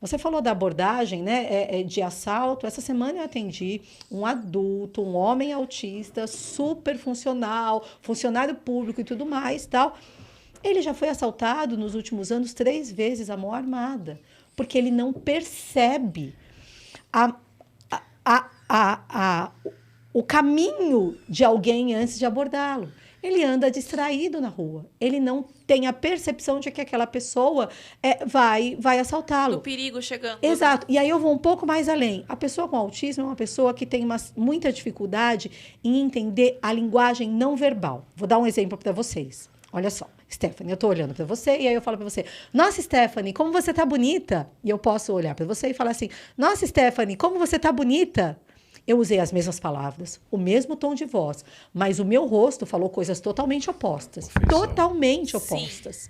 Você falou da abordagem, né, de assalto. Essa semana eu atendi um adulto, um homem autista, super funcional, funcionário público e tudo mais, tal. Ele já foi assaltado nos últimos anos 3 vezes à mão armada, porque ele não percebe a, a, o caminho de alguém antes de abordá-lo. Ele anda distraído na rua. Ele não tem a percepção de que aquela pessoa vai Do assaltá-lo. perigo chegando, né? Exato. E aí eu vou um pouco mais além. A pessoa com autismo é uma pessoa que tem muita dificuldade em entender a linguagem não verbal. Vou dar um exemplo para vocês. Olha só, Stephanie, eu tô olhando para você e aí eu falo para você: "Nossa, Stephanie, como você tá bonita". E eu posso olhar para você e falar assim: "Nossa, Stephanie, como você tá bonita". Eu usei as mesmas palavras, o mesmo tom de voz, mas o meu rosto falou coisas totalmente opostas. Afeição. Totalmente Sim. opostas.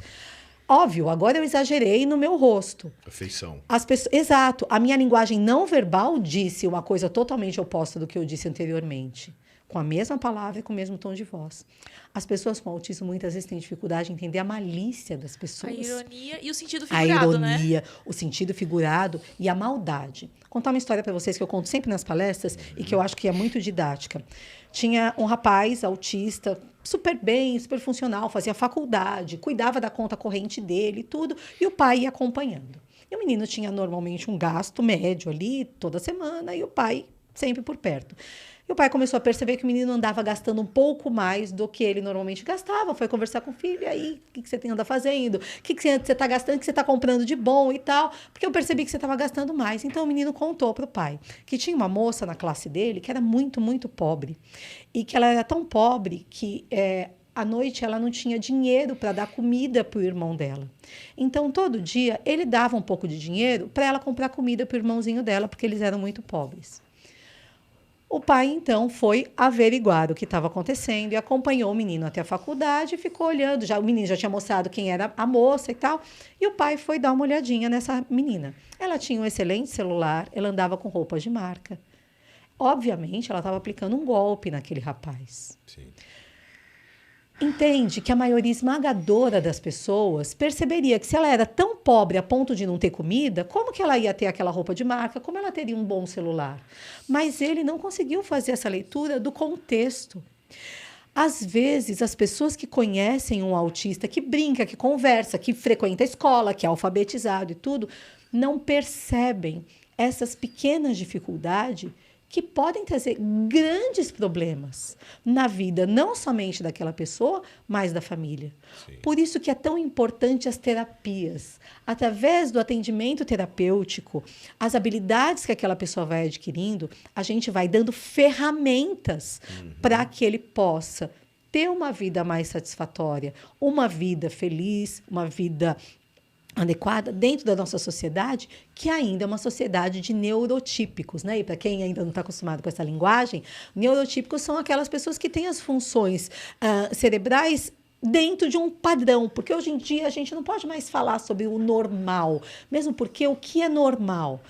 Óbvio, agora eu exagerei no meu rosto. Afeição. As pessoas, exato, a minha linguagem não verbal disse uma coisa totalmente oposta do que eu disse anteriormente. Com a mesma palavra e com o mesmo tom de voz. As pessoas com autismo muitas vezes têm dificuldade em entender a malícia das A pessoas. ironia e o sentido A figurado, né? ironia, o sentido figurado e a maldade. Vou contar uma história para vocês que eu conto sempre nas palestras e que eu acho que é muito didática. Tinha um rapaz autista, super bem, super funcional, fazia faculdade, cuidava da conta corrente dele e tudo, e o pai ia acompanhando. E o menino tinha normalmente um gasto médio ali toda semana e o pai sempre por perto. E o pai começou a perceber que o menino andava gastando um pouco mais do que ele normalmente gastava. Foi conversar com o filho, e aí, o que você anda fazendo? O que você está gastando? O que você está comprando de bom e tal? Porque eu percebi que você estava gastando mais. Então, o menino contou para o pai que tinha uma moça na classe dele que era muito, muito pobre. E que ela era tão pobre que à noite ela não tinha dinheiro para dar comida para o irmão dela. Então, todo dia, ele dava um pouco de dinheiro para ela comprar comida para o irmãozinho dela, porque eles eram muito pobres. O pai, então, foi averiguar o que estava acontecendo e acompanhou o menino até a faculdade e ficou olhando. O menino já tinha mostrado quem era a moça e tal. E o pai foi dar uma olhadinha nessa menina. Ela tinha um excelente celular, ela andava com roupas de marca. Obviamente, ela estava aplicando um golpe naquele rapaz. Sim. Entende que a maioria esmagadora das pessoas perceberia que se ela era tão pobre a ponto de não ter comida, como que ela ia ter aquela roupa de marca? Como ela teria um bom celular? Mas ele não conseguiu fazer essa leitura do contexto. Às vezes, as pessoas que conhecem um autista, que brinca, que conversa, que frequenta a escola, que é alfabetizado e tudo, não percebem essas pequenas dificuldades que podem trazer grandes problemas na vida, não somente daquela pessoa, mas da família. Sim. Por isso que é tão importante as terapias. Através do atendimento terapêutico, as habilidades que aquela pessoa vai adquirindo, a gente vai dando ferramentas para que ele possa ter uma vida mais satisfatória, uma vida feliz, uma vida adequada dentro da nossa sociedade, que ainda é uma sociedade de neurotípicos, né? E para quem ainda não está acostumado com essa linguagem, neurotípicos são aquelas pessoas que têm as funções cerebrais dentro de um padrão, porque hoje em dia a gente não pode mais falar sobre o normal, mesmo porque o que é normal?